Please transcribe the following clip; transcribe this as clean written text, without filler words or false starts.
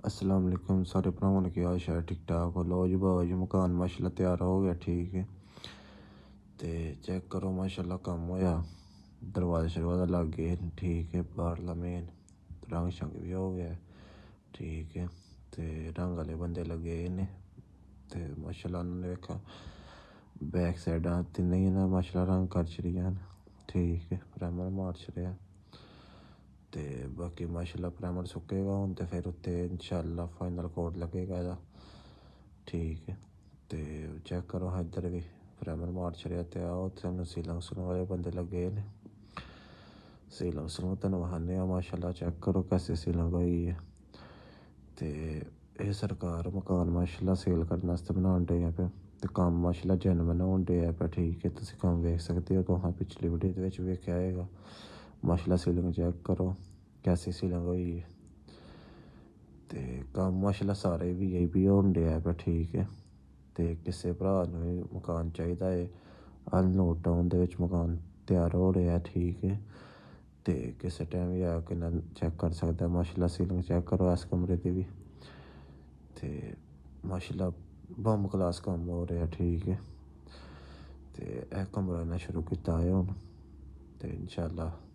अस्सलाम वालेकुम सारे भरावां ने, क्या शायद ठीक ठाक हो। लो जी बाबा जी, मकान माशाल्लाह तैयार हो गया, ठीक है। तो चेक करो माशाल्लाह कम होया, दरवाजा शरवाजा लग गए, ठीक है। बाहरला मेन रंग शंग भी हो गया, ठीक है। तो रंग वाले बंदे लगे ने, तो माशाल्लाह उन्होंने देखा बैक साइड तिन्ने ही ना माशाल्लाह रंग कर छड़ियां, ठीक है। प्राइमर मार छड़िया, तो बाकी माशाल्लाह प्राइमर सुकेगा हूँ तो फिर उत्ते इंशाल्लाह फाइनल कोड लगेगा ਇਹਦਾ, ठीक है। तो चेक करो हाँ इधर भी प्राइमर मार छड़िया, तो आओ तेन सीलिंग सुलूंग वाले बंदे लगे ने, सीलिंग सुलूंग तेन वहाने माशाल्लाह चेक करो कैसे सीलिंग हुई है। तो ये सरकार मकान माशाल्लाह सेल करने वास्ते बनान डे पे, तो कम माशाल्लाह जेनवन होन डे पे, ठीक है। तुम कम वेख सकते हो, तुम पिछली वीडियो के वेख्या आएगा। माशाल्लाह सीलिंग चेक करो कैसी सीलिंग हुई है। तो कम माशाल्लाह सारे वीआईपी होन डे पे, ठीक है। तो किसी भरा भी मकान चाहिए है, अनलोड टाउन मकान तैयार हो रहा है, ठीक है। तो किसी टाइम भी आके चेक कर सकता है। माशाल्लाह सीलिंग चेक करो इस कमरे की भी, तो माशाल्लाह बम क्लास काम हो रहा है, ठीक है। तो यह कमरा इन्हें शुरू किया है हूँ, तो इंशाल्लाह